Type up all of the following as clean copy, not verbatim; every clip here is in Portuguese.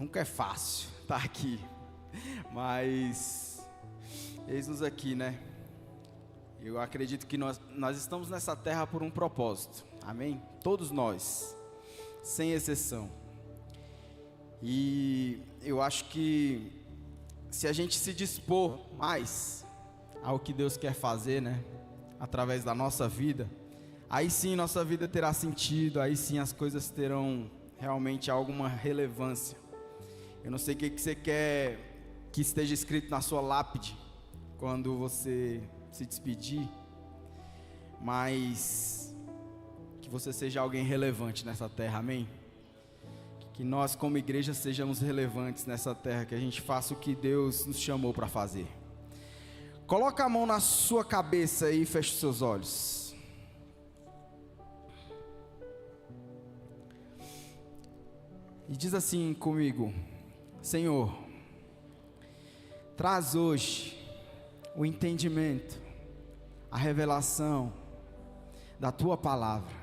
Nunca é fácil estar aqui, mas eis-nos aqui, né? Eu acredito que nós estamos nessa terra por um propósito, amém? Todos nós, sem exceção. E eu acho que se a gente se dispor mais ao que Deus quer fazer, né? Através da nossa vida, aí sim nossa vida terá sentido, aí sim as coisas terão realmente alguma relevância. Eu não sei o que você quer que esteja escrito na sua lápide quando você se despedir, mas que você seja alguém relevante nessa terra, amém? Que nós como igreja sejamos relevantes nessa terra, que a gente faça o que Deus nos chamou para fazer. Coloca a mão na sua cabeça e feche os seus olhos. E diz assim comigo: Senhor, traz hoje o entendimento, a revelação da Tua palavra,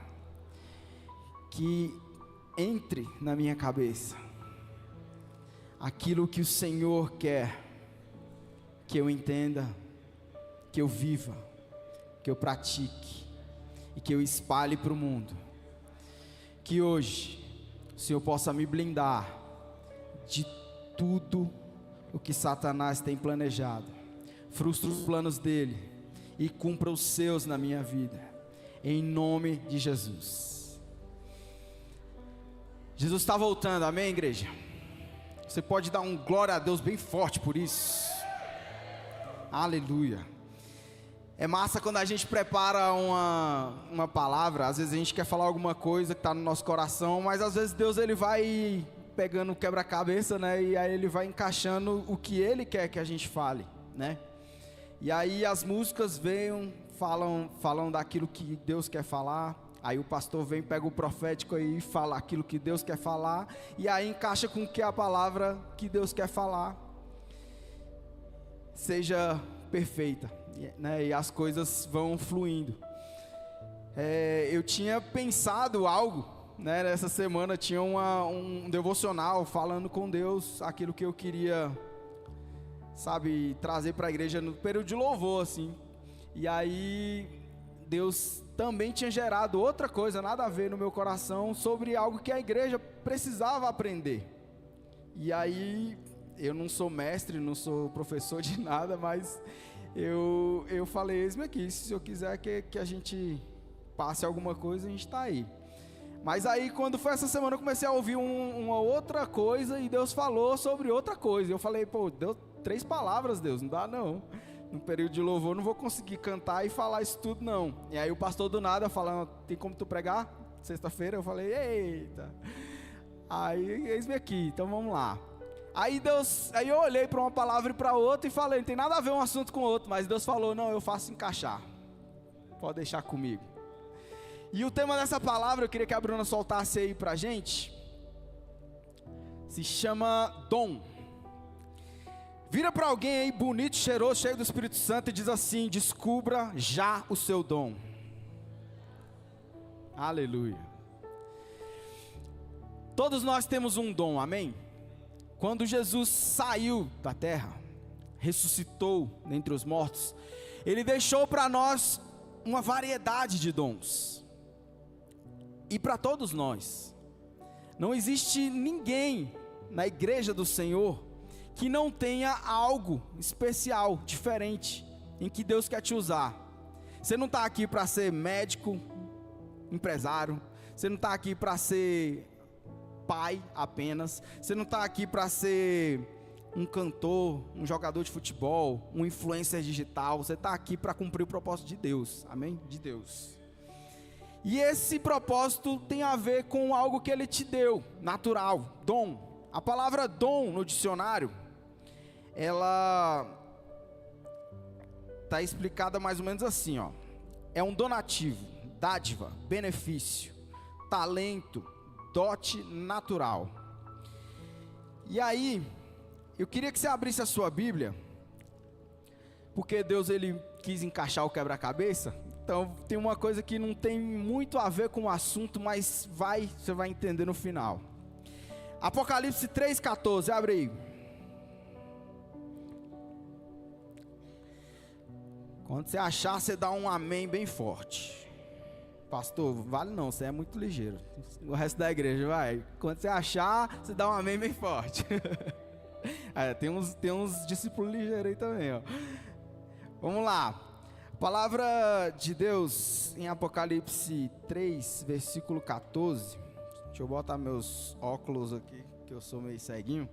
que entre na minha cabeça aquilo que o Senhor quer que eu entenda, que eu viva, que eu pratique e que eu espalhe para o mundo. Que hoje o Senhor possa me blindar de tudo o que Satanás tem planejado, frustre os planos dele e cumpra os seus na minha vida, em nome de Jesus. Jesus está voltando, amém, igreja? Você pode dar um glória a Deus bem forte por isso. Aleluia. É massa quando a gente prepara uma palavra. Às vezes a gente quer falar alguma coisa que está no nosso coração, mas às vezes Deus ele vai pegando o quebra-cabeça, né? E aí ele vai encaixando o que Ele quer que a gente fale, né? E aí as músicas vêm, falam daquilo que Deus quer falar. Aí o pastor vem, pega o profético aí e fala aquilo que Deus quer falar. E aí encaixa com o que a palavra que Deus quer falar seja perfeita, né? E as coisas vão fluindo. Eu tinha pensado algo, né? Essa semana tinha um devocional falando com Deus aquilo que eu queria, sabe, trazer para a igreja no período de louvor, assim. E aí Deus também tinha gerado outra coisa, nada a ver no meu coração, sobre algo que a igreja precisava aprender. E aí eu não sou mestre, não sou professor de nada, mas eu falei: eis-me aqui, se eu quiser que a gente passe alguma coisa, a gente está aí. Mas aí quando foi essa semana eu comecei a ouvir uma outra coisa e Deus falou sobre outra coisa. Eu falei: pô, deu 3 palavras, Deus, não dá não. No período de louvor não vou conseguir cantar e falar isso tudo não. E aí o pastor do nada falando: tem como tu pregar? Sexta-feira. Eu falei: eita. Aí eis-me aqui, então vamos lá. Aí eu olhei para uma palavra e para outra e falei: não tem nada a ver um assunto com o outro. Mas Deus falou: não, eu faço encaixar. Pode deixar comigo. E o tema dessa palavra, eu queria que a Bruna soltasse aí pra gente, se chama dom. Vira para alguém aí bonito, cheiroso, cheio do Espírito Santo e diz assim: descubra já o seu dom. Aleluia. Todos nós temos um dom, amém? Quando Jesus saiu da terra, ressuscitou dentre os mortos, Ele deixou para nós uma variedade de dons. E para todos nós, não existe ninguém na igreja do Senhor que não tenha algo especial, diferente, em que Deus quer te usar. Você não está aqui para ser médico, empresário, você não está aqui para ser pai apenas, você não está aqui para ser um cantor, um jogador de futebol, um influencer digital. Você está aqui para cumprir o propósito de Deus, amém? De Deus. E esse propósito tem a ver com algo que Ele te deu, natural, dom. A palavra dom no dicionário, ela está explicada mais ou menos assim, ó. É um donativo, dádiva, benefício, talento, dote natural. E aí, eu queria que você abrisse a sua Bíblia, porque Deus ele quis encaixar o quebra-cabeça. Então tem uma coisa que não tem muito a ver com o assunto, mas você vai entender no final. Apocalipse 3,14, abre aí. Quando você achar, você dá um amém bem forte. Pastor, vale não, você é muito ligeiro. O resto da igreja, vai. Quando você achar, você dá um amém bem forte. Tem uns discípulos ligeiros aí também, ó. Vamos lá. A palavra de Deus em Apocalipse 3, versículo 14. Deixa eu botar meus óculos aqui, que eu sou meio ceguinho.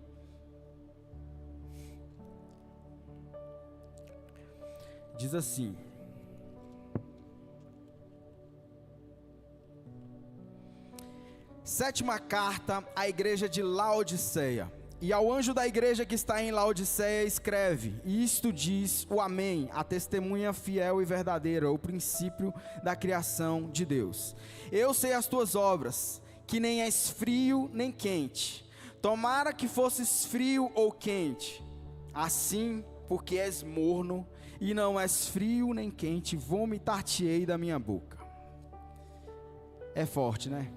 Diz assim: sétima carta à igreja de Laodiceia. E ao anjo da igreja que está em Laodiceia escreve: isto diz o Amém, a testemunha fiel e verdadeira, o princípio da criação de Deus. Eu sei as tuas obras, que nem és frio nem quente. Tomara que fosses frio ou quente. Assim, porque és morno e não és frio nem quente, vomitar-te-ei da minha boca. É forte, né?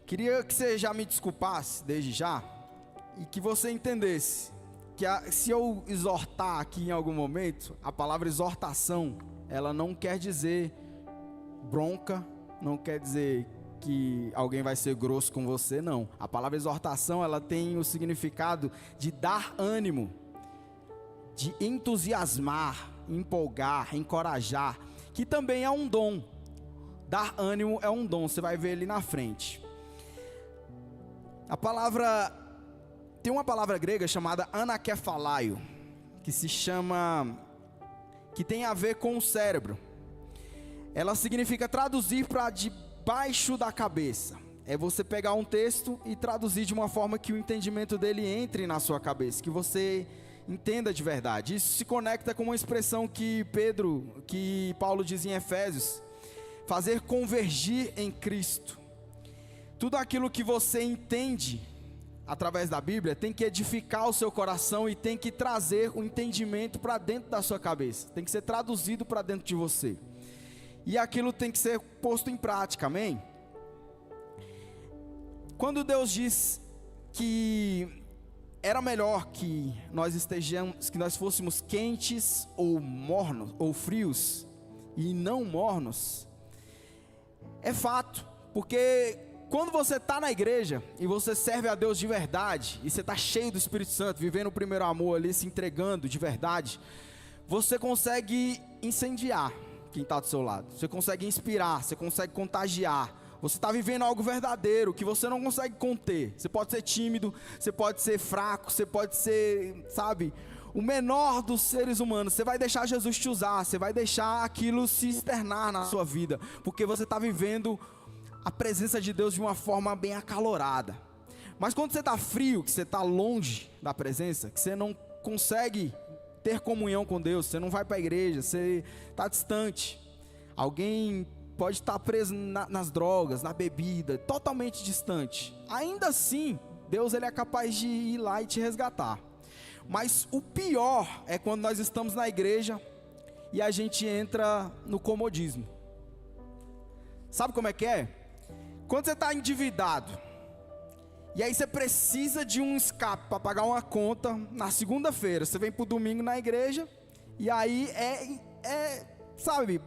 Queria que você já me desculpasse desde já, e que você entendesse que se eu exortar aqui em algum momento, a palavra exortação, ela não quer dizer bronca, não quer dizer que alguém vai ser grosso com você, não. A palavra exortação, ela tem o significado de dar ânimo, de entusiasmar, empolgar, encorajar, que também é um dom. Dar ânimo é um dom, você vai ver ali na frente. Tem uma palavra grega chamada anakefalaio, que tem a ver com o cérebro. Ela significa traduzir para debaixo da cabeça. É você pegar um texto e traduzir de uma forma que o entendimento dele entre na sua cabeça, que você entenda de verdade. Isso se conecta com uma expressão que Paulo diz em Efésios: fazer convergir em Cristo. Tudo aquilo que você entende através da Bíblia tem que edificar o seu coração e tem que trazer o entendimento para dentro da sua cabeça. Tem que ser traduzido para dentro de você. E aquilo tem que ser posto em prática, amém? Quando Deus diz que era melhor que nós fôssemos quentes ou mornos, ou frios, e não mornos, é fato, porque quando você está na igreja e você serve a Deus de verdade, e você está cheio do Espírito Santo, vivendo o primeiro amor ali, se entregando de verdade, você consegue incendiar quem está do seu lado, você consegue inspirar, você consegue contagiar, você está vivendo algo verdadeiro, que você não consegue conter. Você pode ser tímido, você pode ser fraco, você pode ser, o menor dos seres humanos. Você vai deixar Jesus te usar, você vai deixar aquilo se externar na sua vida, porque você está vivendo a presença de Deus de uma forma bem acalorada. Mas quando você está frio, que você está longe da presença, que você não consegue ter comunhão com Deus, você não vai para a igreja, você está distante, alguém pode estar preso nas drogas, na bebida, totalmente distante, ainda assim, Deus ele é capaz de ir lá e te resgatar. Mas o pior é quando nós estamos na igreja e a gente entra no comodismo. Sabe como é que é? Quando você está endividado, e aí você precisa de um escape para pagar uma conta na segunda-feira, você vem para o domingo na igreja, e aí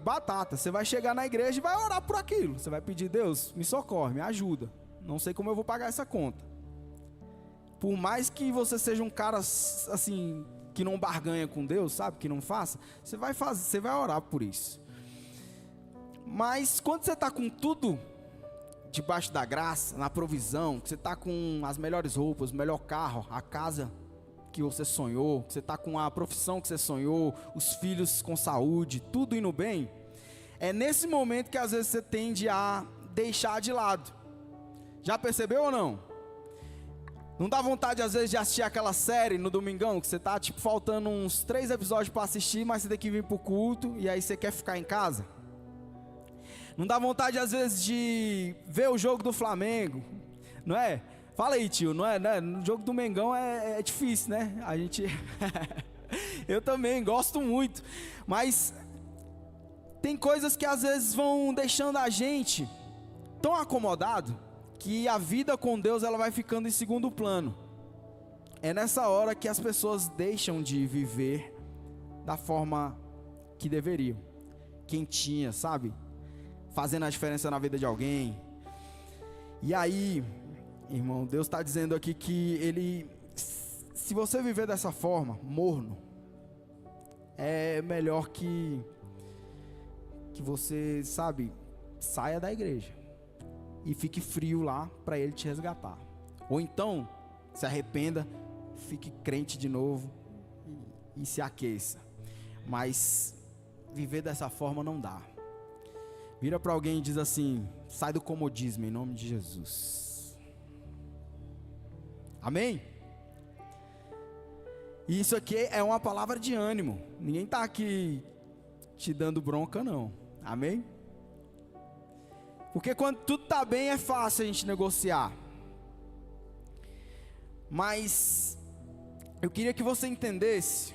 batata, você vai chegar na igreja e vai orar por aquilo, você vai pedir: Deus, me socorre, me ajuda, não sei como eu vou pagar essa conta. Por mais que você seja um cara assim, que não barganha com Deus, que não faça, você vai orar por isso. Mas quando você está com tudo debaixo da graça, na provisão, que você está com as melhores roupas, o melhor carro, a casa que você sonhou, que você está com a profissão que você sonhou, os filhos com saúde, tudo indo bem, é nesse momento que às vezes você tende a deixar de lado. Já percebeu ou não? Não dá vontade às vezes de assistir aquela série no domingão, que você está faltando uns 3 episódios para assistir, mas você tem que vir para o culto, e aí você quer ficar em casa? Não dá vontade às vezes de ver o jogo do Flamengo, não é? Fala aí, tio, não é? No jogo do Mengão é difícil, né? A gente... Eu também gosto muito, mas tem coisas que às vezes vão deixando a gente tão acomodado que a vida com Deus ela vai ficando em segundo plano. É nessa hora que as pessoas deixam de viver da forma que deveriam. Quentinha, sabe? Fazendo a diferença na vida de alguém. E aí, irmão, Deus está dizendo aqui que Ele, se você viver dessa forma, morno, é melhor que você, sabe, saia da igreja e fique frio lá para Ele te resgatar. Ou então, se arrependa, fique crente de novo e se aqueça. Mas viver dessa forma não dá. Vira para alguém e diz assim: sai do comodismo em nome de Jesus. Amém? E isso aqui é uma palavra de ânimo. Ninguém está aqui te dando bronca não. Amém? Porque quando tudo está bem é fácil a gente negociar. Mas eu queria que você entendesse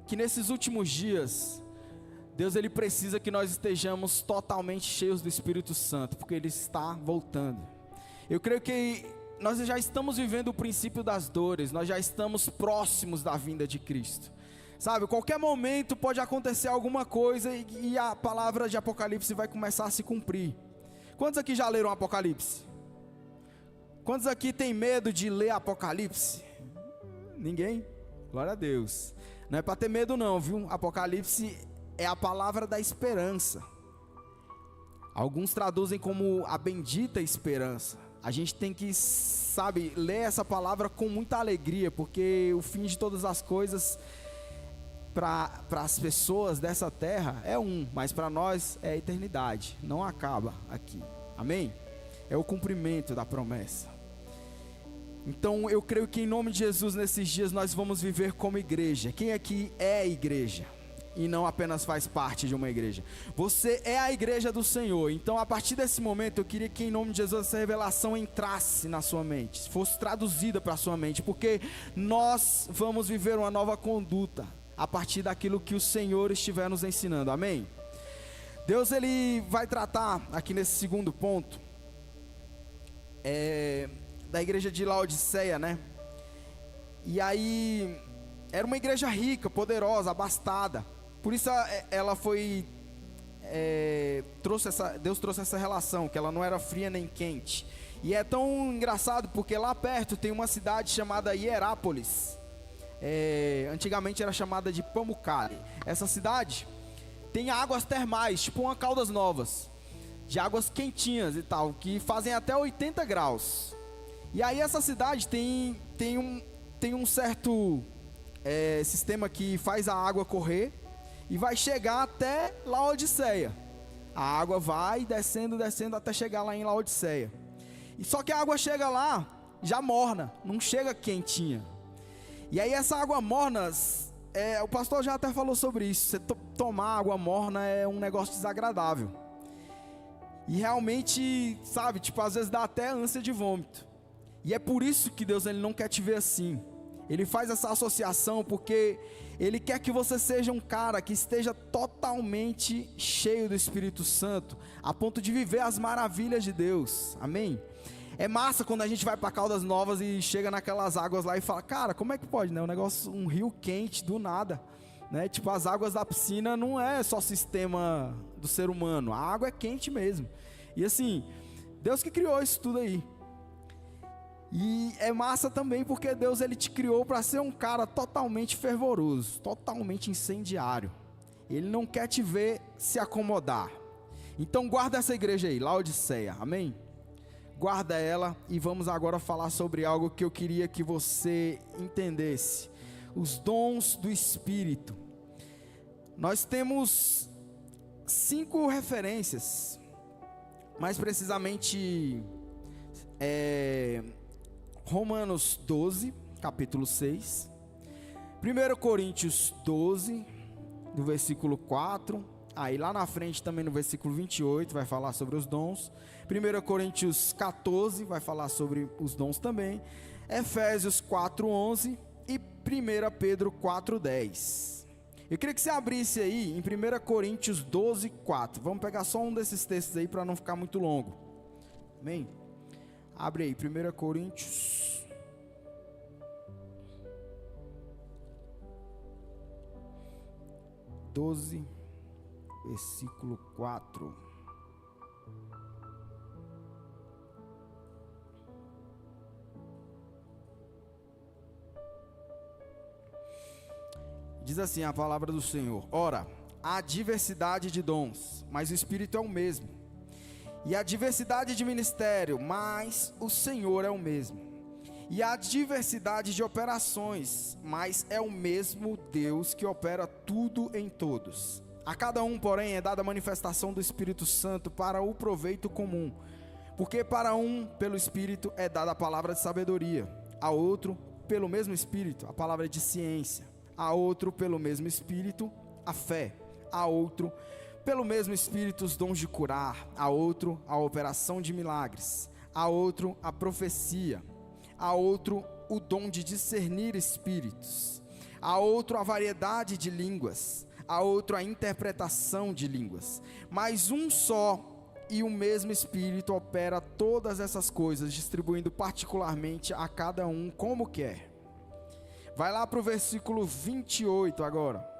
que nesses últimos dias Deus ele precisa que nós estejamos totalmente cheios do Espírito Santo, porque Ele está voltando. Eu creio que nós já estamos vivendo o princípio das dores, nós já estamos próximos da vinda de Cristo. Sabe, qualquer momento pode acontecer alguma coisa e a palavra de Apocalipse vai começar a se cumprir. Quantos aqui já leram Apocalipse? Quantos aqui tem medo de ler Apocalipse? Ninguém? Glória a Deus. Não é para ter medo não, viu? Apocalipse é a palavra da esperança. Alguns traduzem como a bendita esperança. A gente tem que, sabe, ler essa palavra com muita alegria, porque o fim de todas as coisas para as pessoas dessa terra é mas para nós é a eternidade, não acaba aqui. Amém? É o cumprimento da promessa. Então eu creio que em nome de Jesus nesses dias nós vamos viver como igreja. Quem aqui é igreja e não apenas faz parte de uma igreja? Você é a igreja do Senhor. Então a partir desse momento eu queria que em nome de Jesus essa revelação entrasse na sua mente, fosse traduzida para a sua mente, porque nós vamos viver uma nova conduta a partir daquilo que o Senhor estiver nos ensinando. Amém? Deus ele vai tratar aqui nesse segundo ponto da igreja de Laodiceia, né? E aí era uma igreja rica, poderosa, abastada. Por isso ela foi Deus trouxe essa relação, que ela não era fria nem quente. E é tão engraçado porque lá perto tem uma cidade chamada Hierápolis. Antigamente era chamada de Pamukkale. Essa cidade tem águas termais, tipo uma Caldas Novas, de águas quentinhas e tal, que fazem até 80 graus. E aí essa cidade tem um certo sistema que faz a água correr e vai chegar até Laodiceia. A água vai descendo até chegar lá em Laodiceia. E só que a água chega lá já morna, não chega quentinha. E aí essa água morna, o pastor já até falou sobre isso. Você tomar água morna é um negócio desagradável. E realmente, sabe, tipo, às vezes dá até ânsia de vômito. E é por isso que Deus ele não quer te ver assim. Ele faz essa associação porque Ele quer que você seja um cara que esteja totalmente cheio do Espírito Santo, a ponto de viver as maravilhas de Deus. Amém? É massa quando a gente vai para Caldas Novas e chega naquelas águas lá e fala: cara, como é que pode, né? Um negócio, um rio quente do nada, né? Tipo, as águas da piscina não é só sistema do ser humano, a água é quente mesmo. E assim, Deus que criou isso tudo aí. E é massa também porque Deus ele te criou para ser um cara totalmente fervoroso, totalmente incendiário. Ele não quer te ver se acomodar. Então guarda essa igreja aí, Laodiceia, amém? Guarda ela e vamos agora falar sobre algo que eu queria que você entendesse. Os dons do Espírito. Nós temos 5 referências, mais precisamente Romanos 12, capítulo 6, 1 Coríntios 12, do versículo 4, aí lá na frente também no versículo 28 vai falar sobre os dons, 1 Coríntios 14 vai falar sobre os dons também, Efésios 4:11 e 1 Pedro 4:10. Eu queria que você abrisse aí em 1 Coríntios 12:4, vamos pegar só um desses textos aí para não ficar muito longo. Amém? Abre aí, 1 Coríntios 12, versículo 4. Diz assim a palavra do Senhor: ora, há diversidade de dons, mas o Espírito é o mesmo. E há diversidade de ministério, mas o Senhor é o mesmo. E há diversidade de operações, mas é o mesmo Deus que opera tudo em todos. A cada um, porém, é dada a manifestação do Espírito Santo para o proveito comum. Porque para um, pelo Espírito, é dada a palavra de sabedoria, a outro, pelo mesmo Espírito, a palavra de ciência, a outro, pelo mesmo Espírito, a fé, a outro, pelo mesmo Espírito, os dons de curar, a outro, a operação de milagres, a outro, a profecia, a outro, o dom de discernir espíritos, a outro, a variedade de línguas, a outro, a interpretação de línguas. Mas um só e o mesmo Espírito opera todas essas coisas, distribuindo particularmente a cada um como quer. Vai lá para o versículo 28 agora.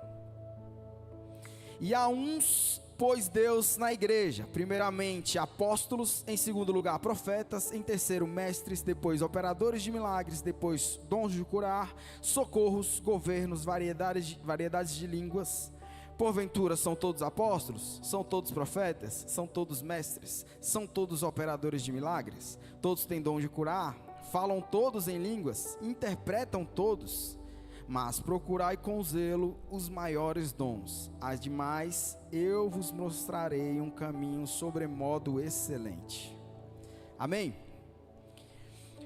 E há uns, pois, Deus na igreja, primeiramente apóstolos, em segundo lugar profetas, em terceiro mestres, depois operadores de milagres, depois dons de curar, socorros, governos, variedades de línguas. Porventura são todos apóstolos? São todos profetas? São todos mestres? São todos operadores de milagres? Todos têm dom de curar? Falam todos em línguas? Interpretam todos? Mas procurai com zelo os maiores dons. As demais, eu vos mostrarei um caminho sobremodo excelente. Amém?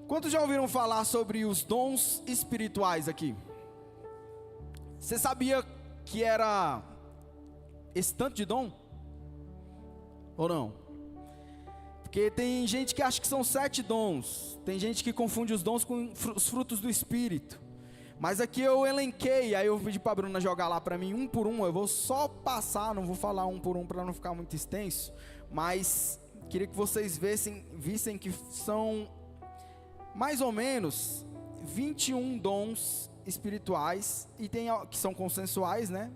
Quantos já ouviram falar sobre os dons espirituais aqui? Você sabia que era esse tanto de dom? Ou não? Porque tem gente que acha que são 7 dons. Tem gente que confunde os dons com os frutos do Espírito. Mas aqui eu elenquei, aí eu pedi para a Bruna jogar lá para mim um por um. Eu vou só passar, não vou falar um por um para não ficar muito extenso. Mas queria que vocês vissem que são mais ou menos 21 dons espirituais. E tem que são consensuais, né?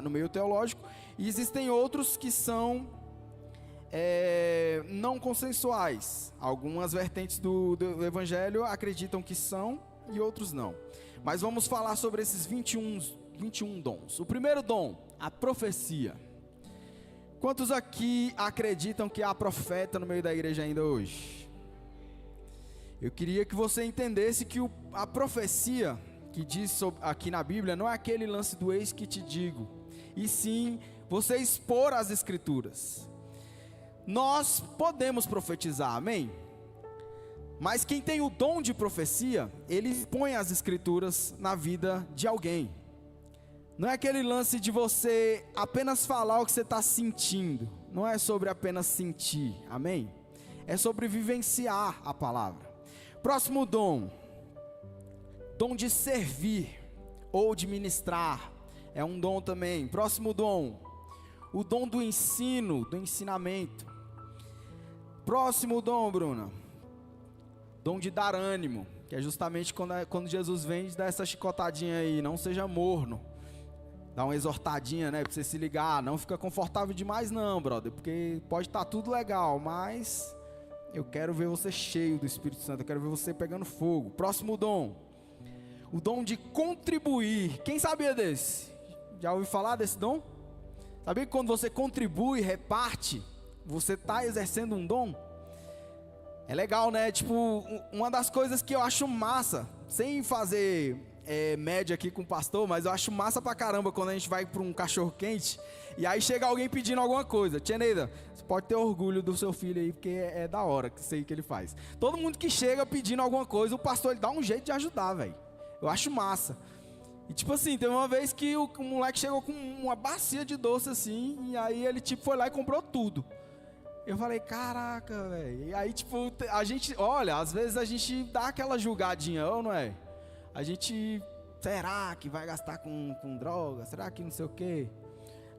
No meio teológico. E existem outros que são não consensuais. Algumas vertentes do Evangelho acreditam que são e outros não. Mas vamos falar sobre esses 21 dons. O primeiro dom, a profecia. Quantos aqui acreditam que há profeta no meio da igreja ainda hoje? Eu queria que você entendesse que a profecia que diz aqui na Bíblia não é aquele lance do eis que te digo, e sim você expor as escrituras. Nós podemos profetizar, amém? Mas quem tem o dom de profecia, ele põe as escrituras na vida de alguém. Não é aquele lance de você apenas falar o que você está sentindo. Não é sobre apenas sentir, amém? É sobre vivenciar a palavra. Próximo dom. Dom de servir ou de ministrar. É um dom também. Próximo dom. O dom do ensino, do ensinamento. Próximo dom, Bruna. Dom de dar ânimo, que é justamente quando Jesus vem e dá essa chicotadinha aí, não seja morno, dá uma exortadinha, né, pra você se ligar, não fica confortável demais não, brother, porque pode estar tudo legal, mas eu quero ver você cheio do Espírito Santo, eu quero ver você pegando fogo. Próximo dom, o dom de contribuir. Quem sabia desse? Já ouviu falar desse dom? Sabia que quando você contribui, reparte, você está exercendo um dom? É legal, né? Tipo, uma das coisas que eu acho massa, sem fazer média aqui com o pastor, mas eu acho massa pra caramba quando a gente vai pra um cachorro quente e aí chega alguém pedindo alguma coisa. Tia Neida, você pode ter orgulho do seu filho aí, porque é da hora que sei que ele faz. Todo mundo que chega pedindo alguma coisa, o pastor ele dá um jeito de ajudar, velho. Eu acho massa. E tipo assim, teve uma vez que o moleque chegou com uma bacia de doce assim, e aí ele tipo foi lá e comprou tudo. Eu falei, caraca, velho. E aí, tipo, a gente, olha, às vezes a gente dá aquela julgadinha, ou não é? A gente, será que vai gastar com droga? Será que não sei o quê?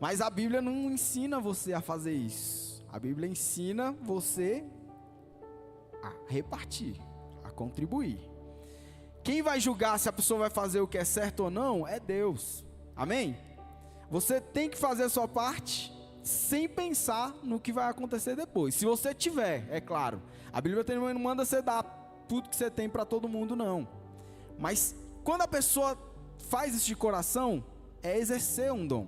Mas a Bíblia não ensina você a fazer isso. A Bíblia ensina você a repartir, a contribuir. Quem vai julgar se a pessoa vai fazer o que é certo ou não é Deus. Amém? Você tem que fazer a sua parte sem pensar no que vai acontecer depois. Se você tiver, é claro. A Bíblia também não manda você dar tudo que você tem para todo mundo, não. Mas quando a pessoa faz isso de coração, é exercer um dom.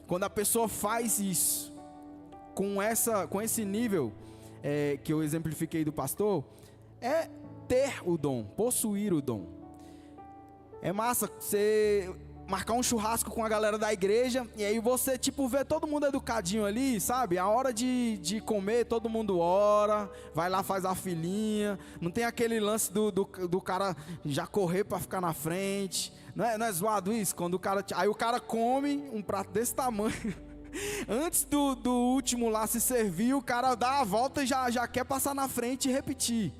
Quando a pessoa faz isso com esse nível que eu exemplifiquei do pastor, é ter o dom, possuir o dom. É massa você marcar um churrasco com a galera da igreja, e aí você vê todo mundo educadinho ali, sabe? A hora de comer, todo mundo ora, vai lá, faz a filinha, não tem aquele lance do cara já correr para ficar na frente. Não é zoado isso? Quando aí o cara come um prato desse tamanho, antes do último lá se servir, o cara dá a volta e já quer passar na frente e repetir.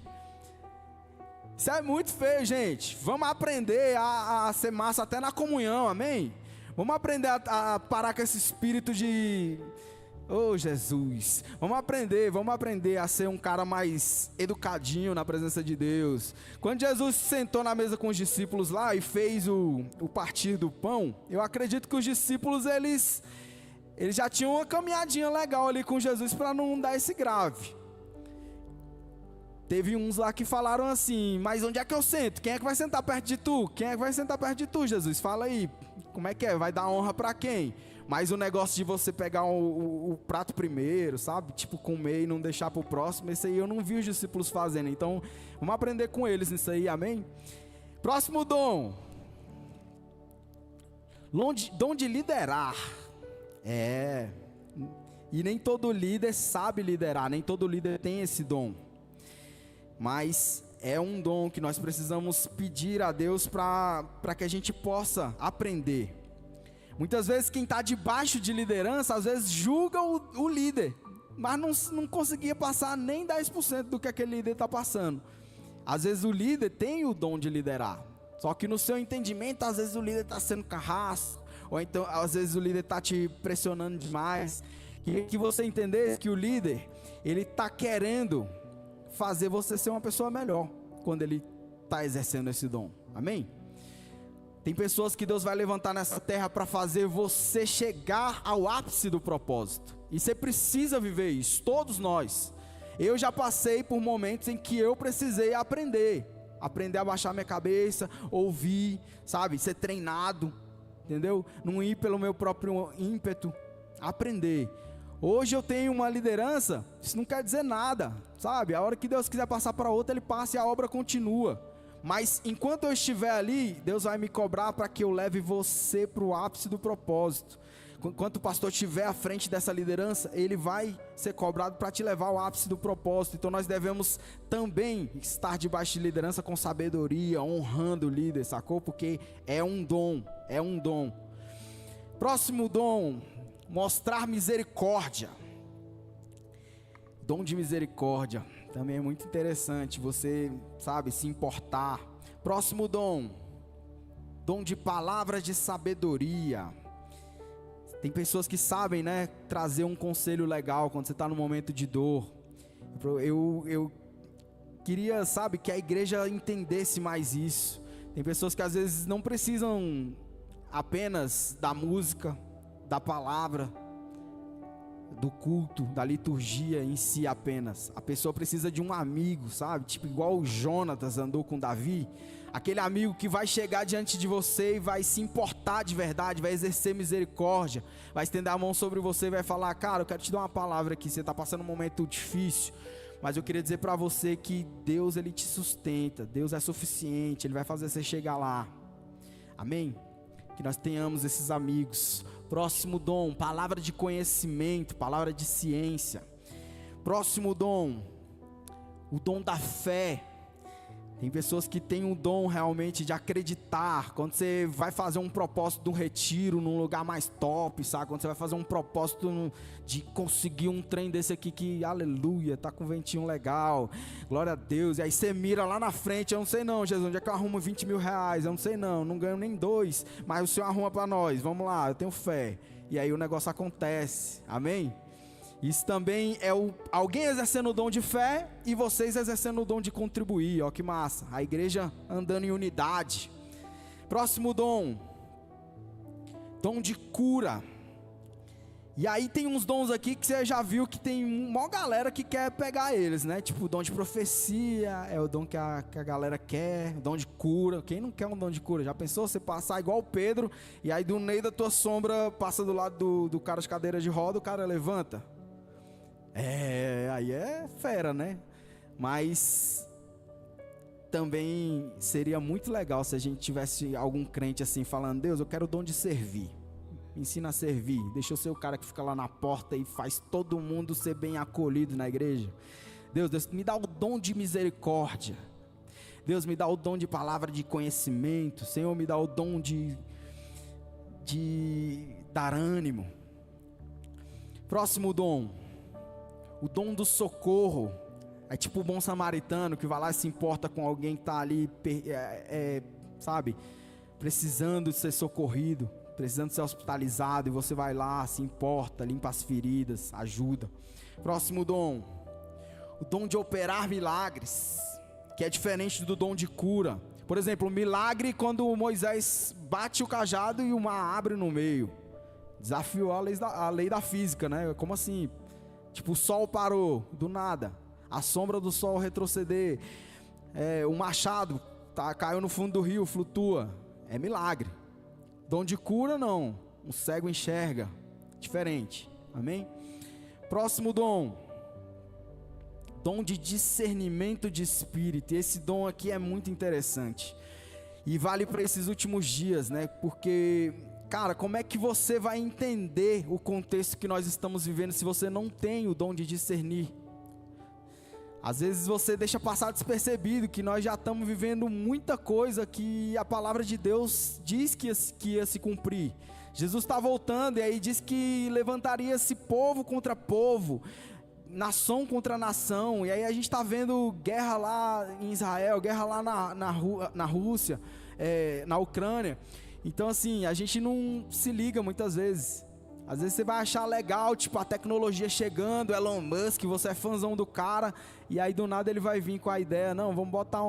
Isso é muito feio, gente. Vamos aprender a ser massa até na comunhão, amém? Vamos aprender a parar com esse espírito de... Oh, Jesus. Vamos aprender a ser um cara mais educadinho na presença de Deus. Quando Jesus sentou na mesa com os discípulos lá e fez o partir do pão, eu acredito que os discípulos, eles já tinham uma caminhadinha legal ali com Jesus para não dar esse grave. Teve uns lá que falaram assim: mas onde é que eu sento? Quem é que vai sentar perto de tu? Quem é que vai sentar perto de tu, Jesus? Fala aí, como é que é? Vai dar honra para quem? Mas o negócio de você pegar o prato primeiro, sabe? Comer e não deixar pro próximo, esse aí eu não vi os discípulos fazendo. Então, vamos aprender com eles nisso aí, amém? Próximo dom. Dom de liderar. E nem todo líder sabe liderar, nem todo líder tem esse dom. Mas é um dom que nós precisamos pedir a Deus para que a gente possa aprender. Muitas vezes quem está debaixo de liderança, às vezes julga o líder, mas não conseguia passar nem 10% do que aquele líder está passando. Às vezes o líder tem o dom de liderar, só que no seu entendimento, às vezes o líder está sendo carrasco, ou então às vezes o líder está te pressionando demais. Queria que você entendesse que o líder, ele está querendo fazer você ser uma pessoa melhor quando ele está exercendo esse dom, amém? Tem pessoas que Deus vai levantar nessa terra para fazer você chegar ao ápice do propósito, e você precisa viver isso, todos nós. Eu já passei por momentos em que eu precisei aprender a baixar minha cabeça, ouvir, sabe, ser treinado, entendeu? Não ir pelo meu próprio ímpeto, aprender. Hoje eu tenho uma liderança, isso não quer dizer nada, sabe? A hora que Deus quiser passar para outra, Ele passa e a obra continua. Mas enquanto eu estiver ali, Deus vai me cobrar para que eu leve você para o ápice do propósito. Enquanto o pastor estiver à frente dessa liderança, ele vai ser cobrado para te levar ao ápice do propósito. Então nós devemos também estar debaixo de liderança com sabedoria, honrando o líder, sacou? Porque é um dom, é um dom. Próximo dom, mostrar misericórdia. Dom de misericórdia, também é muito interessante, você, sabe, se importar. Próximo dom, dom de palavras de sabedoria. Tem pessoas que sabem, né, trazer um conselho legal quando você está no momento de dor. Eu queria, sabe, que a igreja entendesse mais isso. Tem pessoas que às vezes não precisam apenas da música, da palavra, do culto, da liturgia em si apenas. A pessoa precisa de um amigo, sabe? Tipo igual o Jonatas andou com Davi. Aquele amigo que vai chegar diante de você e vai se importar de verdade, vai exercer misericórdia, vai estender a mão sobre você e vai falar: cara, eu quero te dar uma palavra aqui, você está passando um momento difícil, mas eu queria dizer para você que Deus, Ele te sustenta, Deus é suficiente, Ele vai fazer você chegar lá. Amém? Que nós tenhamos esses amigos. Próximo dom, palavra de conhecimento, palavra de ciência. Próximo dom, o dom da fé. Tem pessoas que têm um dom realmente de acreditar. Quando você vai fazer um propósito de um retiro num lugar mais top, sabe? Quando você vai fazer um propósito de conseguir um trem desse aqui que, aleluia, tá com um ventinho legal, glória a Deus. E aí você mira lá na frente: eu não sei não, Jesus, onde é que eu arrumo 20 mil reais? Eu não sei não ganho nem 2, mas o Senhor arruma para nós, vamos lá, eu tenho fé. E aí o negócio acontece, amém? Isso também é alguém exercendo o dom de fé e vocês exercendo o dom de contribuir. Ó, que massa. A igreja andando em unidade. Próximo dom. Dom de cura. E aí tem uns dons aqui que você já viu que tem uma galera que quer pegar eles, né? Tipo, o dom de profecia é o dom que a galera quer. O dom de cura. Quem não quer um dom de cura? Já pensou você passar igual o Pedro e aí do meio da tua sombra passa do lado do cara de cadeira de roda, o cara levanta? Aí é fera, né? Mas também seria muito legal se a gente tivesse algum crente assim falando: Deus, eu quero o dom de servir, me ensina a servir, deixa eu ser o cara que fica lá na porta e faz todo mundo ser bem acolhido na igreja. Deus, me dá o dom de misericórdia, Deus, me dá o dom de palavra de conhecimento, Senhor, me dá o dom de dar ânimo. Próximo dom, o dom do socorro. É tipo o bom samaritano que vai lá e se importa com alguém que está ali, sabe, precisando de ser socorrido, precisando ser hospitalizado, e você vai lá, se importa, limpa as feridas, ajuda. Próximo dom, o dom de operar milagres, que é diferente do dom de cura. Por exemplo, o milagre quando Moisés bate o cajado e o mar abre no meio. Desafiou a lei da física, né? Como assim? Tipo, o sol parou, do nada. A sombra do sol retroceder. O machado caiu no fundo do rio, flutua. É milagre. Dom de cura, não. Um cego enxerga. Diferente. Amém? Próximo dom. Dom de discernimento de espírito. E esse dom aqui é muito interessante. E vale para esses últimos dias, né? Porque, cara, como é que você vai entender o contexto que nós estamos vivendo se você não tem o dom de discernir? Às vezes você deixa passar despercebido que nós já estamos vivendo muita coisa que a palavra de Deus diz que ia se cumprir. Jesus está voltando e aí diz que levantaria-se povo contra povo, nação contra nação. E aí a gente está vendo guerra lá em Israel, guerra lá na Rússia, na Ucrânia. Então assim, a gente não se liga muitas vezes. Às vezes você vai achar legal, tipo, a tecnologia chegando, Elon Musk, você é fãzão do cara, e aí do nada ele vai vir com a ideia: não, vamos botar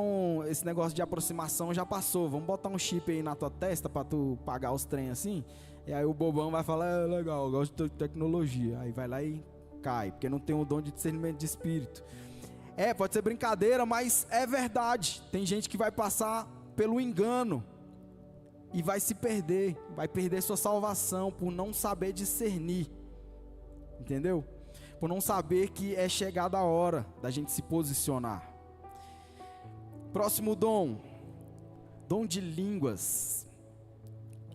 esse negócio de aproximação já passou, vamos botar um chip aí na tua testa pra tu pagar os trem assim. E aí o bobão vai falar: legal, eu gosto de tecnologia. Aí vai lá e cai, porque não tem o dom de discernimento de espírito. Pode ser brincadeira, mas é verdade. Tem gente que vai passar pelo engano e vai se perder, vai perder sua salvação por não saber discernir, entendeu? Por não saber que é chegada a hora da gente se posicionar. Próximo dom, dom de línguas.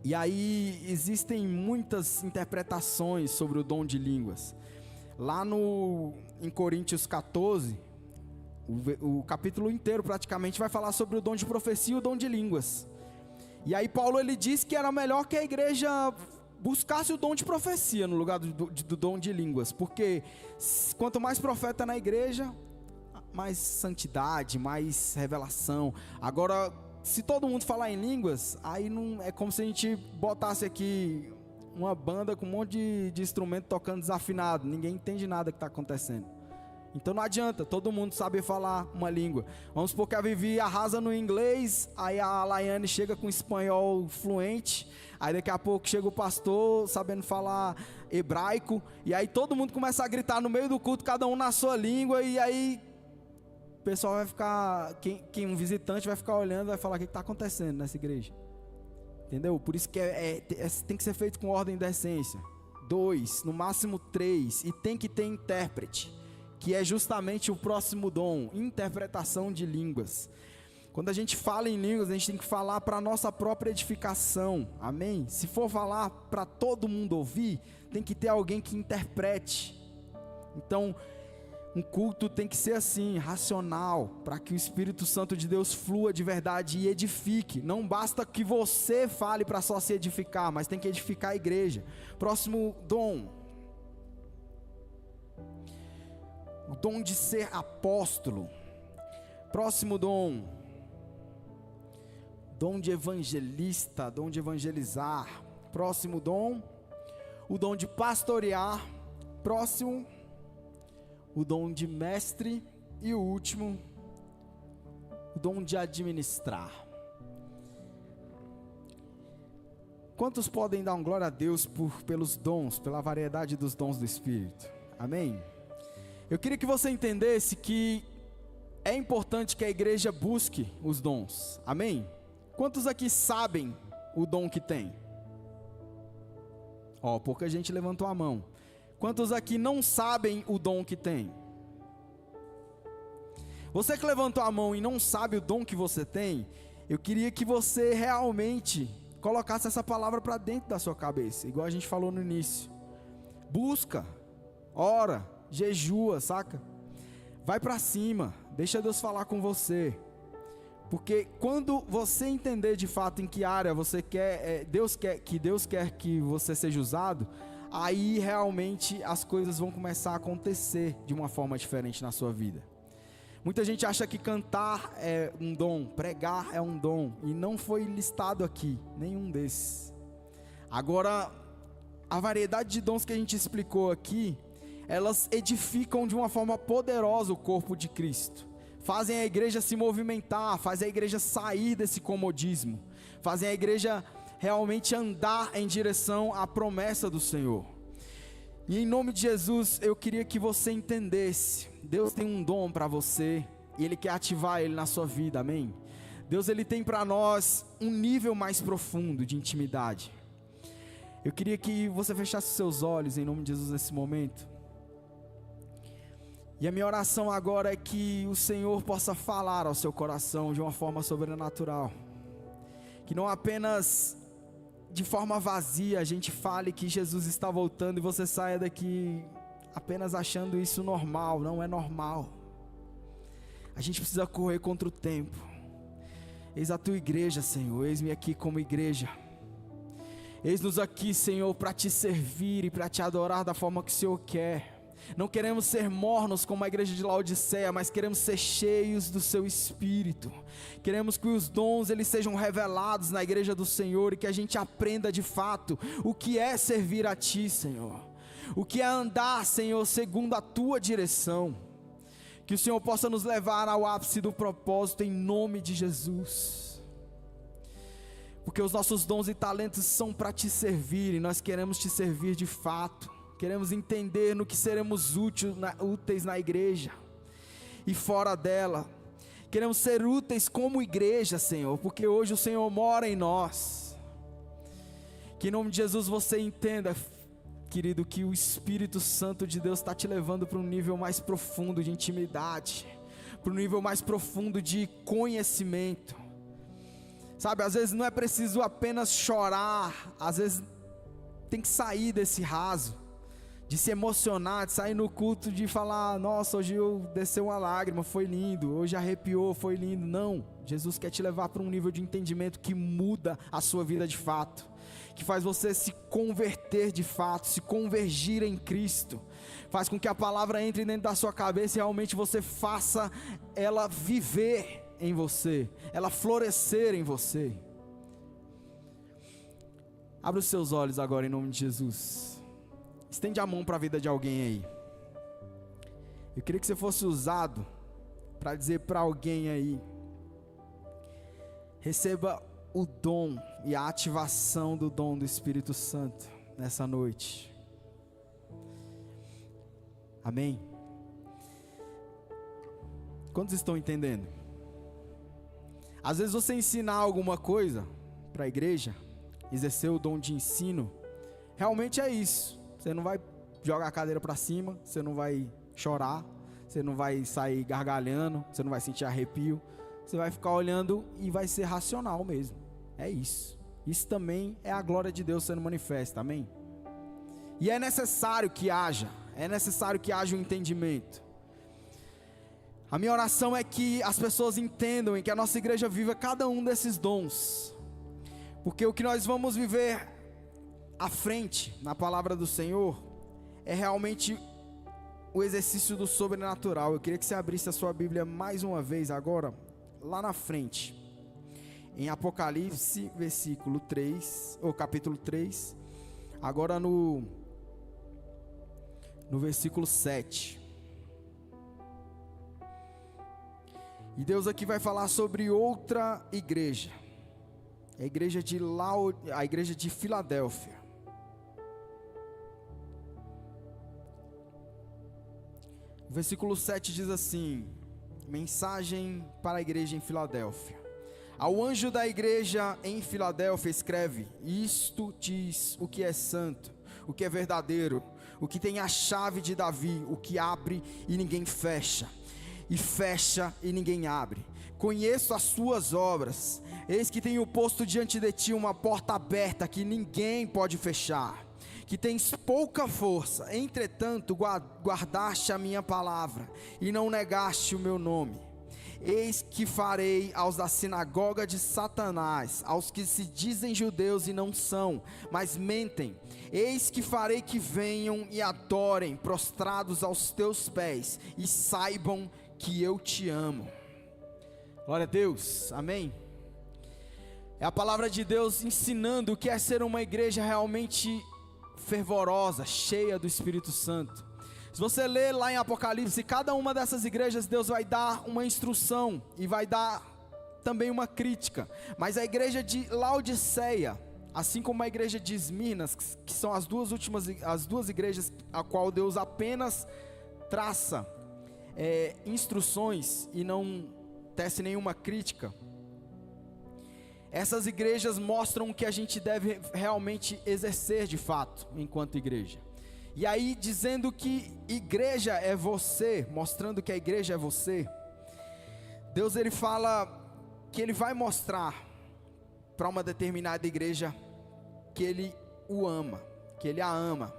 E aí existem muitas interpretações sobre o dom de línguas. Lá em Coríntios 14, o capítulo inteiro praticamente vai falar sobre o dom de profecia e o dom de línguas. E aí Paulo ele diz que era melhor que a igreja buscasse o dom de profecia no lugar do dom de línguas, porque quanto mais profeta na igreja, mais santidade, mais revelação. Agora, se todo mundo falar em línguas, aí não é como se a gente botasse aqui uma banda com um monte de instrumento tocando desafinado, ninguém entende nada que está acontecendo. Então não adianta todo mundo saber falar uma língua. Vamos supor que a Vivi arrasa no inglês, aí a Laiane chega com espanhol fluente, aí daqui a pouco chega o pastor sabendo falar hebraico, e aí todo mundo começa a gritar no meio do culto, cada um na sua língua, e aí o pessoal vai ficar, um visitante vai ficar olhando, vai falar: o que está acontecendo nessa igreja? Entendeu? Por isso que tem que ser feito com ordem e decência. 2, no máximo 3, e tem que ter intérprete, que é justamente o próximo dom, interpretação de línguas. Quando a gente fala em línguas, a gente tem que falar para a nossa própria edificação, amém? Se for falar para todo mundo ouvir, tem que ter alguém que interprete. Então, um culto tem que ser assim, racional, para que o Espírito Santo de Deus flua de verdade e edifique. Não basta que você fale para só se edificar, mas tem que edificar a igreja. Próximo dom, o dom de ser apóstolo. Próximo dom, dom de evangelista, dom de evangelizar. Próximo dom, o dom de pastorear. Próximo, o dom de mestre e o último, o dom de administrar. Quantos podem dar glória a Deus pelos dons, pela variedade dos dons do Espírito? Amém? Eu queria que você entendesse que é importante que a igreja busque os dons. Amém? Quantos aqui sabem o dom que tem? Pouca gente levantou a mão. Quantos aqui não sabem o dom que tem? Você que levantou a mão e não sabe o dom que você tem, eu queria que você realmente colocasse essa palavra para dentro da sua cabeça, igual a gente falou no início. Busca, ora, jejua, saca? Vai para cima, deixa Deus falar com você. Porque quando você entender de fato em que área você quer, Deus quer que você seja usado, aí realmente as coisas vão começar a acontecer de uma forma diferente na sua vida. Muita gente acha que cantar é um dom, pregar é um dom, e não foi listado aqui nenhum desses. Agora, a variedade de dons que a gente explicou aqui, elas edificam de uma forma poderosa o corpo de Cristo. Fazem a igreja se movimentar, fazem a igreja sair desse comodismo, fazem a igreja realmente andar em direção à promessa do Senhor. E em nome de Jesus, eu queria que você entendesse, Deus tem um dom para você, e Ele quer ativar ele na sua vida, amém? Deus, Ele tem para nós um nível mais profundo de intimidade. Eu queria que você fechasse os seus olhos em nome de Jesus nesse momento. E a minha oração agora é que o Senhor possa falar ao seu coração de uma forma sobrenatural. Que não apenas de forma vazia a gente fale que Jesus está voltando e você saia daqui apenas achando isso normal. Não é normal. A gente precisa correr contra o tempo. Eis a tua igreja, Senhor. Eis-me aqui como igreja. Eis-nos aqui, Senhor, para te servir e para te adorar da forma que o Senhor quer. Não queremos ser mornos como a igreja de Laodiceia, mas queremos ser cheios do seu Espírito. Queremos que os dons eles sejam revelados na igreja do Senhor e que a gente aprenda de fato o que é servir a Ti, Senhor. O que é andar, Senhor, segundo a Tua direção. Que o Senhor possa nos levar ao ápice do propósito em nome de Jesus. Porque os nossos dons e talentos são para Te servir e nós queremos Te servir de fato. Queremos entender no que seremos úteis na igreja e fora dela. Queremos ser úteis como igreja, Senhor, porque hoje o Senhor mora em nós. Que em nome de Jesus você entenda, querido, que o Espírito Santo de Deus está te levando para um nível mais profundo de intimidade, para um nível mais profundo de conhecimento. Sabe, às vezes não é preciso apenas chorar, às vezes tem que sair desse raso. De se emocionar, de sair no culto, de falar, nossa, hoje eu desceu uma lágrima, foi lindo, hoje arrepiou, foi lindo. Não, Jesus quer te levar para um nível de entendimento que muda a sua vida de fato, que faz você se converter de fato, se convergir em Cristo, faz com que a palavra entre dentro da sua cabeça e realmente você faça ela viver em você, ela florescer em você. Abra os seus olhos agora em nome de Jesus. Estende a mão para a vida de alguém aí. Eu queria que você fosse usado para dizer para alguém aí: receba o dom e a ativação do dom do Espírito Santo nessa noite. Amém? Quantos estão entendendo? Às vezes você ensinar alguma coisa para a igreja, exercer o dom de ensino, realmente é isso. Você não vai jogar a cadeira para cima, você não vai chorar, você não vai sair gargalhando, você não vai sentir arrepio, você vai ficar olhando e vai ser racional mesmo. É isso. Isso também é a glória de Deus sendo manifesta, amém? E é necessário que haja o entendimento. A minha oração é que as pessoas entendam e que a nossa igreja viva cada um desses dons, porque o que nós vamos viver à frente, na palavra do Senhor, é realmente o exercício do sobrenatural. Eu queria que você abrisse a sua Bíblia mais uma vez agora, lá na frente, em Apocalipse, capítulo 3, agora no versículo 7. E Deus aqui vai falar sobre outra igreja, a igreja de Filadélfia. O versículo 7 diz assim: mensagem para a igreja em Filadélfia. Ao anjo da igreja em Filadélfia escreve: isto diz o que é santo, o que é verdadeiro, o que tem a chave de Davi, o que abre e ninguém fecha, e fecha e ninguém abre. Conheço as suas obras, eis que tenho posto diante de ti uma porta aberta que ninguém pode fechar, que tens pouca força, entretanto guardaste a minha palavra, e não negaste o meu nome. Eis que farei aos da sinagoga de Satanás, aos que se dizem judeus e não são, mas mentem, eis que farei que venham e adorem, prostrados aos teus pés, e saibam que eu te amo. Glória a Deus, amém? É a palavra de Deus ensinando o que é ser uma igreja realmente fervorosa, cheia do Espírito Santo. Se você ler lá em Apocalipse, cada uma dessas igrejas Deus vai dar uma instrução e vai dar também uma crítica. Mas a igreja de Laodiceia, assim como a igreja de Esmirnas, que são as duas igrejas a qual Deus apenas traça instruções e não tece nenhuma crítica, essas igrejas mostram o que a gente deve realmente exercer de fato enquanto igreja. E aí, dizendo que igreja é você, mostrando que a igreja é você, Deus ele fala que ele vai mostrar para uma determinada igreja que ele o ama, que ele a ama.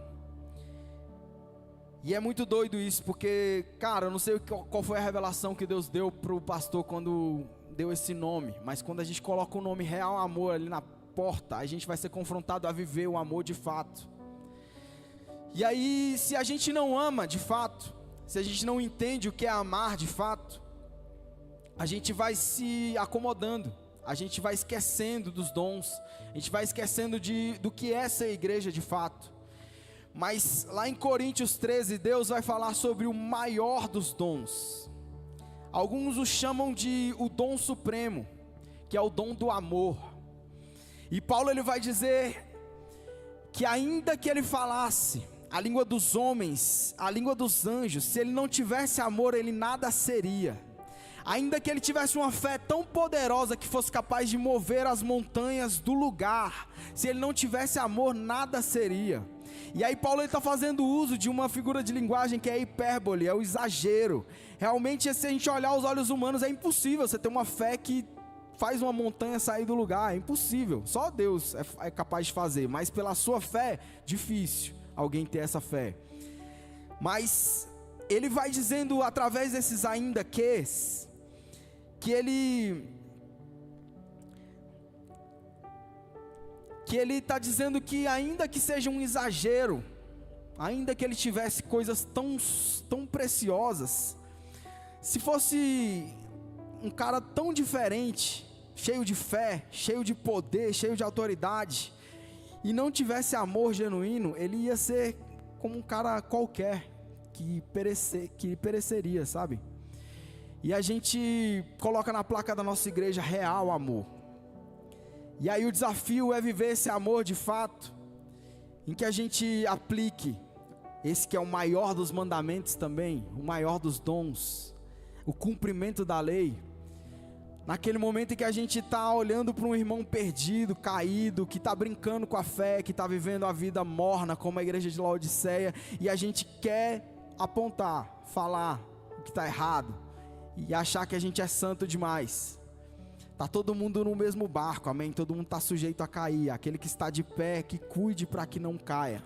E é muito doido isso, porque, cara, eu não sei qual foi a revelação que Deus deu para o pastor quando deu esse nome, mas quando a gente coloca o nome Real Amor ali na porta, a gente vai ser confrontado a viver o amor de fato. E aí, se a gente não ama de fato, se a gente não entende o que é amar de fato, a gente vai se acomodando, a gente vai esquecendo dos dons, a gente vai esquecendo do que é ser igreja de fato. Mas lá em Coríntios 13, Deus vai falar sobre o maior dos dons. Alguns o chamam de o dom supremo, que é o dom do amor. E Paulo ele vai dizer que ainda que ele falasse a língua dos homens, a língua dos anjos, se ele não tivesse amor, ele nada seria. Ainda que ele tivesse uma fé tão poderosa que fosse capaz de mover as montanhas do lugar, se ele não tivesse amor, nada seria. E aí Paulo está fazendo uso de uma figura de linguagem que é a hipérbole, é o exagero. Realmente, se a gente olhar os olhos humanos, é impossível você ter uma fé que faz uma montanha sair do lugar, é impossível. Só Deus é capaz de fazer, mas pela sua fé, difícil alguém ter essa fé. Mas ele vai dizendo através desses ainda que ele está dizendo que ainda que seja um exagero, ainda que ele tivesse coisas tão preciosas, se fosse um cara tão diferente, cheio de fé, cheio de poder, cheio de autoridade, e não tivesse amor genuíno, ele ia ser como um cara qualquer, que pereceria, sabe? E a gente coloca na placa da nossa igreja Real Amor. E aí o desafio é viver esse amor de fato, em que a gente aplique esse que é o maior dos mandamentos também, o maior dos dons, o cumprimento da lei. Naquele momento em que a gente está olhando para um irmão perdido, caído, que está brincando com a fé, que está vivendo a vida morna, como a igreja de Laodiceia, e a gente quer apontar, falar o que está errado, e achar que a gente é santo demais. Está todo mundo no mesmo barco, amém? Todo mundo está sujeito a cair. Aquele que está de pé, que cuide para que não caia.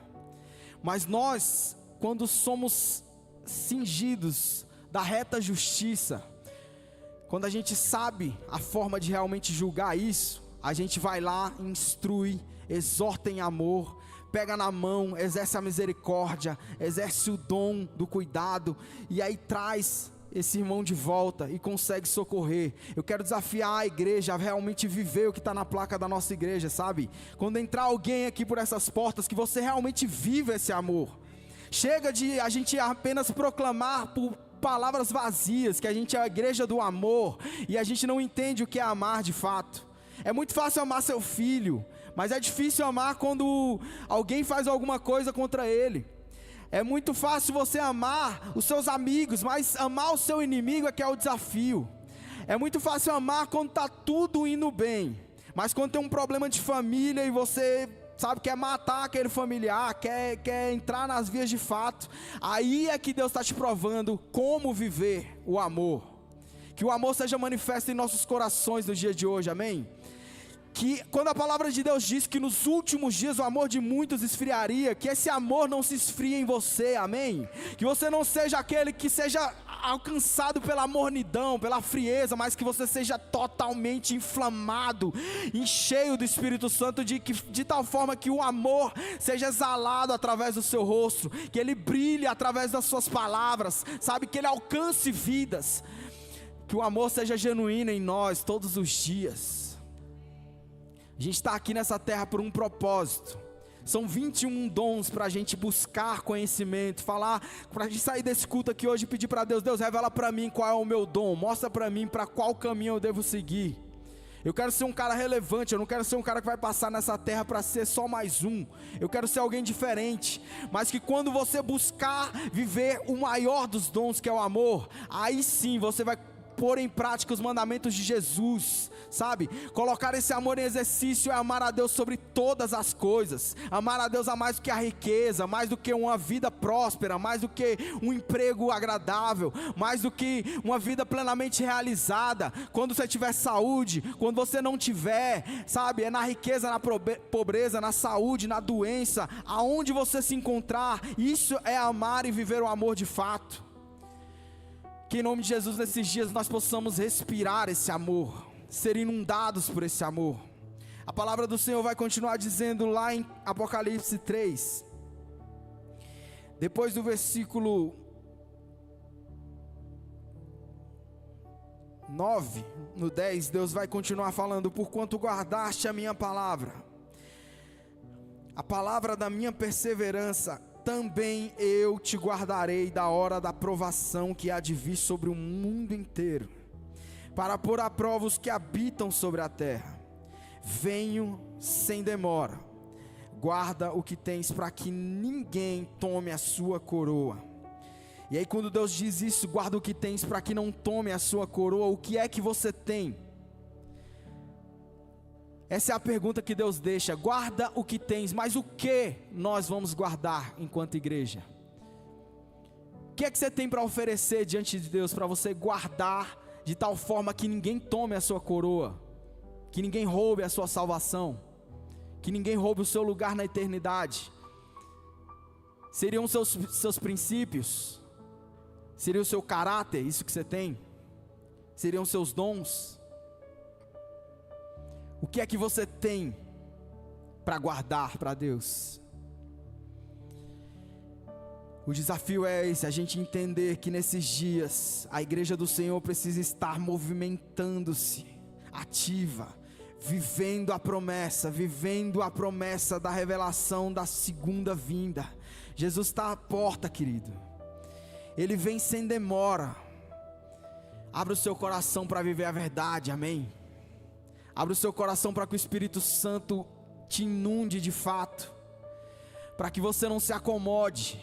Mas nós, quando somos cingidos da reta justiça, quando a gente sabe a forma de realmente julgar isso, a gente vai lá, instrui, exorta em amor, pega na mão, exerce a misericórdia, exerce o dom do cuidado, e aí traz esse irmão de volta e consegue socorrer. Eu quero desafiar a igreja a realmente viver o que está na placa da nossa igreja, sabe? Quando entrar alguém aqui por essas portas, que você realmente viva esse amor. Chega de a gente apenas proclamar palavras vazias, que a gente é a igreja do amor, e a gente não entende o que é amar de fato. É muito fácil amar seu filho, mas é difícil amar quando alguém faz alguma coisa contra ele. É muito fácil você amar os seus amigos, mas amar o seu inimigo é que é o desafio. É muito fácil amar quando está tudo indo bem, mas quando tem um problema de família e você, sabe, quer matar aquele familiar, quer entrar nas vias de fato, aí é que Deus está te provando como viver o amor. Que o amor seja manifesto em nossos corações no dia de hoje, amém? Que quando a palavra de Deus diz que nos últimos dias o amor de muitos esfriaria, que esse amor não se esfrie em você, amém? Que você não seja aquele que seja alcançado pela mornidão, pela frieza, mas que você seja totalmente inflamado e cheio do Espírito Santo, de tal forma que o amor seja exalado através do seu rosto, que ele brilhe através das suas palavras, sabe, que ele alcance vidas, que o amor seja genuíno em nós todos os dias. A gente está aqui nessa terra por um propósito. São 21 dons para a gente buscar conhecimento, falar, para a gente sair desse culto aqui hoje e pedir para Deus: Deus, revela para mim qual é o meu dom, mostra para mim para qual caminho eu devo seguir. Eu quero ser um cara relevante, eu não quero ser um cara que vai passar nessa terra para ser só mais um. Eu quero ser alguém diferente, mas que quando você buscar viver o maior dos dons, que é o amor, aí sim você vai pôr em prática os mandamentos de Jesus, sabe? Colocar esse amor em exercício é amar a Deus sobre todas as coisas, amar a Deus a mais do que a riqueza, mais do que uma vida próspera, mais do que um emprego agradável, mais do que uma vida plenamente realizada. Quando você tiver saúde, quando você não tiver, sabe? É na riqueza, na pobreza, na saúde, na doença, aonde você se encontrar, isso é amar e viver o amor de fato. Que em nome de Jesus nesses dias nós possamos respirar esse amor, ser inundados por esse amor. A palavra do Senhor vai continuar dizendo lá em Apocalipse 3, depois do versículo 9, no 10, Deus vai continuar falando: porquanto guardaste a minha palavra, a palavra da minha perseverança, também eu te guardarei da hora da provação que há de vir sobre o mundo inteiro, para pôr à prova os que habitam sobre a terra. Venho sem demora, guarda o que tens, para que ninguém tome a sua coroa. E aí quando Deus diz isso, guarda o que tens para que não tome a sua coroa, o que é que você tem? Essa é a pergunta que Deus deixa: guarda o que tens, mas o que nós vamos guardar enquanto igreja? O que é que você tem para oferecer diante de Deus, para você guardar de tal forma que ninguém tome a sua coroa, que ninguém roube a sua salvação, que ninguém roube o seu lugar na eternidade? Seriam seus princípios? Seria o seu caráter, isso que você tem? Seriam seus dons? O que é que você tem para guardar para Deus? O desafio é esse: a gente entender que nesses dias a igreja do Senhor precisa estar movimentando-se, ativa, vivendo a promessa da revelação da segunda vinda. Jesus está à porta, querido. Ele vem sem demora. Abra o seu coração para viver a verdade, amém? Abra o seu coração para que o Espírito Santo te inunde de fato, para que você não se acomode,